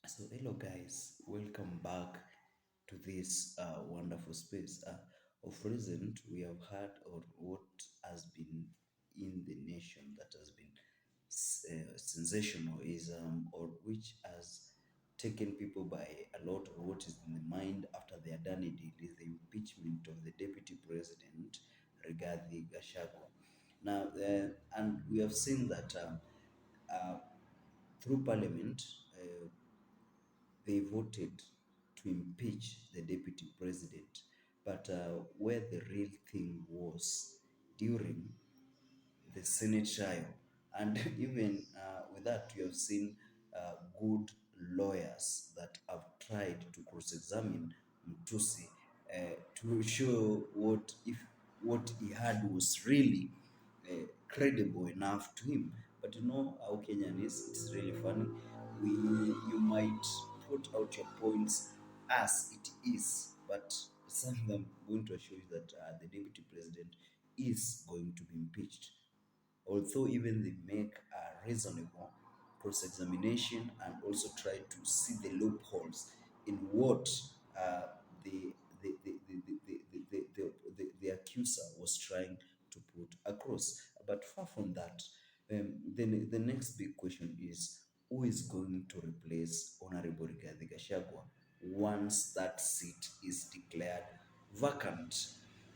So, hello guys, welcome back to this wonderful space. Of recent, we have heard or what has been in the nation that has been sensationalism, or which has taken people by a lot, or what is in the mind after their done it is the impeachment of the deputy president, Rigathi Gachagua. Now, and we have seen that uh, through parliament. They voted to impeach the deputy president. But where the real thing was during the Senate trial, and even with that, we have seen good lawyers that have tried to cross-examine Mtusi to show what he had was really credible enough to him. But you know how Kenyan is, it's really funny. You might put out your points as it is, but something I'm going to assure you that the deputy president is going to be impeached. Although even they make a reasonable cross-examination and also try to see the loopholes in what uh, the, the accuser was trying to put across. But far from that, then the next big question is, who is going to replace Honorable Rigathi Gachagua once that seat is declared vacant?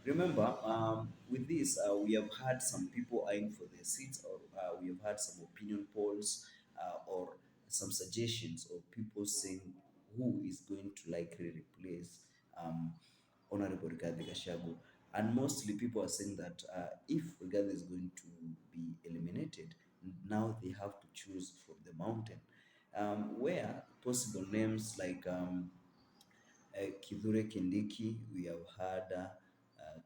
Remember, with this, we have had some people eyeing for the seats, or we have had some opinion polls, or some suggestions of people saying who is going to likely replace um, Honorable Rigathi Gachagua. And mostly people are saying that if Rigathi is going to be eliminated, now they have to choose from the mountain, where possible names like Kithure Kindiki, we have had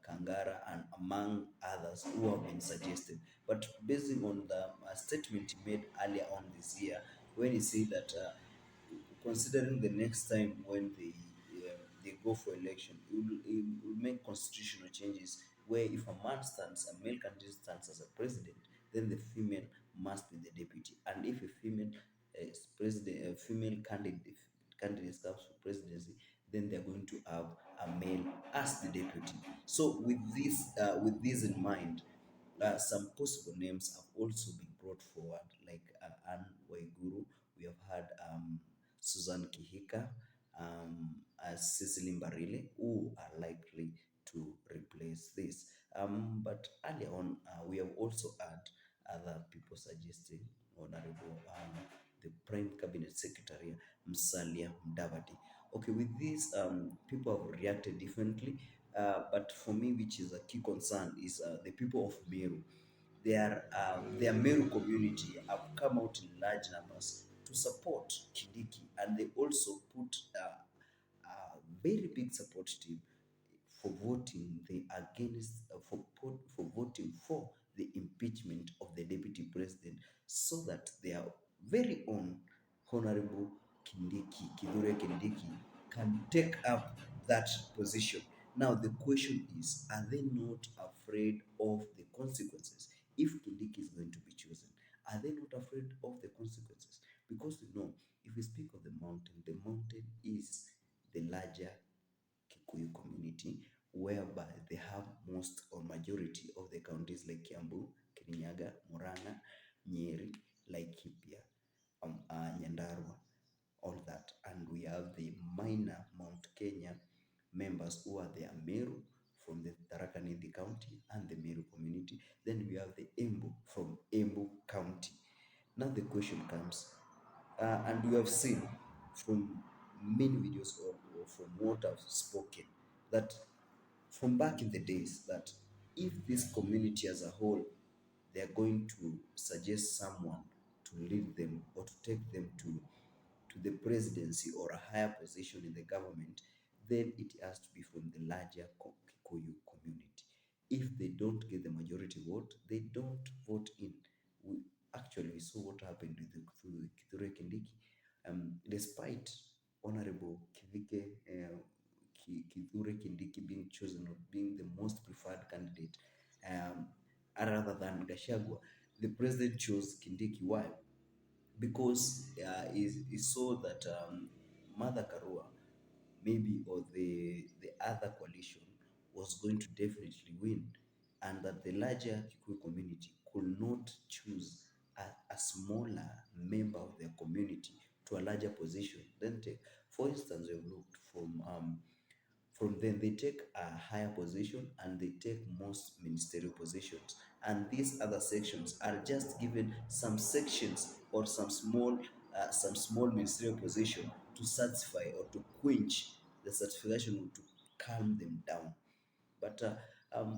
Kangara, and among others who have been suggested. But basing on the statement he made earlier on this year, when he said that considering the next time when they go for election, it will make constitutional changes where if a man stands, a male candidate stands as a president, then the female must be the deputy. And if a female a female candidate comes for presidency, then they're going to have a male as the deputy. So with this in mind, some possible names have also been brought forward, like Anne Waiguru. We have had Susan Kihika, Cecily Mbarile, who are likely to replace this. But earlier on, we have also had other people suggesting Honorable the Prime Cabinet Secretary Musalia Mudavadi. Okay, with this, people have reacted differently, but for me, which is a key concern, is the people of Meru. Their Meru community have come out in large numbers to support Kindiki, and they also put a very big support team for voting the against for voting for the impeachment of the deputy president, so that their very own Honorable Kithure Kindiki, can take up that position. Now the question is, are they not afraid of the consequences if Kindiki is going to be chosen? Are they not afraid of the consequences? Because you know, if we speak of the mountain is the larger Kikuyu community, whereby they have most or majority of the counties like Kiambu, Kirinyaga, Murang'a, Nyeri, Laikipia, Nyandarua, all that. And we have the minor Mount Kenya members who are the Ameru from the Tharaka Nithi County and the Meru community. Then we have the Embu from Embu County. Now the question comes, and you have seen from many videos, or from what I've spoken, that from back in the days, that if this community as a whole, they are going to suggest someone to lead them or to take them to the presidency or a higher position in the government, then it has to be from the larger Kikuyu community. If they don't get the majority vote, they don't vote in. We actually saw what happened with the Kithure Kindiki. Despite Honorable Kithure Kindiki being chosen or being the most preferred candidate, rather than Gachagua, the president chose Kindiki. Why? because he saw that Mother Karua, maybe, or the other coalition was going to definitely win, and that the larger Kikuyu community could not choose a smaller member of their community to a larger position. Then take, for instance, we've looked from then they take a higher position and they take most ministerial positions. And these other sections are just given some sections or some small ministerial position to satisfy or to quench the certification or to calm them down. But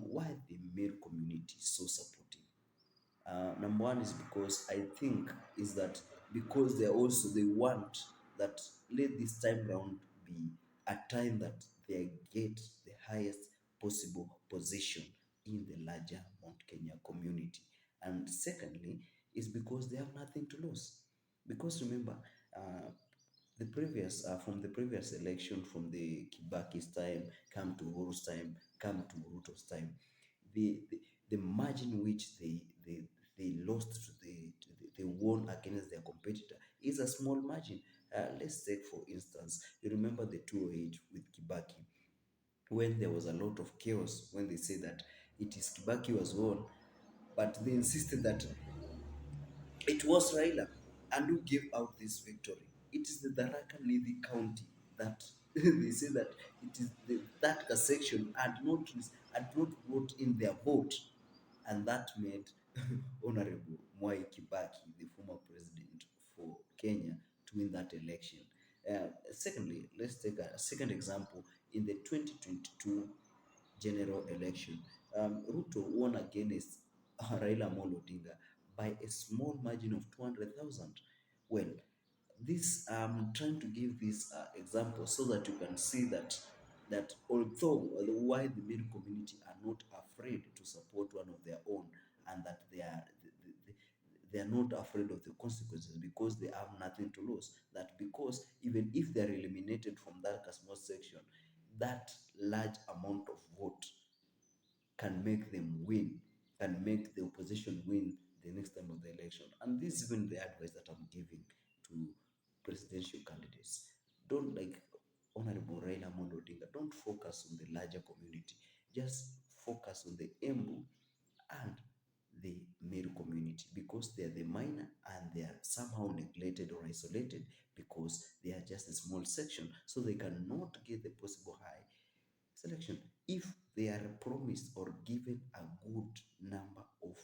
why the male community is so supportive? Number one is because I think is that because they want that, let this time round be a time that they get the highest possible position in the larger Mount Kenya community. And secondly, is because they have nothing to lose. Because remember, uh, from the previous election, from the Kibaki's time, come to Uhuru's time, come to Ruto's time, the, the, the margin which they lost they won against their competitor is a small margin. Let's take for instance, you remember the 208 with Kibaki, when there was a lot of chaos when they say that it is Kibaki was won, but they insisted that it was Raila. And who gave out this victory? It is the Tharaka Nithi County that they say that it is that section had not brought in their vote, and that made Honorable Mwai Kibaki, the former president for Kenya, to win that election. Secondly, let's take a second example in the 2022 general election. Ruto won against Raila Amolo Odinga by a small margin of 200,000. Well, this I'm trying to give this example so that you can see that although why the male community are not afraid to support one of their own, and that they are not afraid of the consequences because they have nothing to lose. That because even if they are eliminated from that small section, that large amount of vote can make them win, can make the opposition win the next time of the election. And this is even the advice that I'm giving to presidential candidates. Don't, like Honorable Raila Amolo Odinga, don't focus on the larger community. Just focus on the Embu and the Meru community, because they are the minor and they are somehow neglected or isolated because they are just a small section, so they cannot get the possible high selection. If they are promised or given a good number of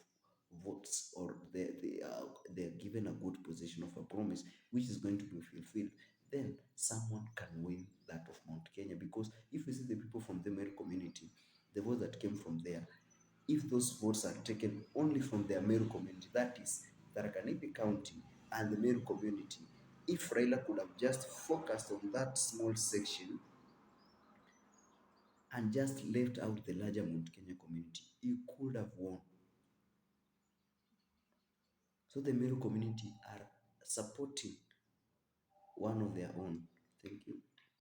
votes, or they are given a good position of a promise which is going to be fulfilled, then someone can win that of Mount Kenya. Because if we see the people from the Meru community, the votes that came from there, if those votes are taken only from the Ameru community, that is Tharaka Nithi County and the Meru community, if Raila could have just focused on that small section and just left out the larger Mount Kenya community, he could have won. So the Meru community are supporting one of their own. Thank you.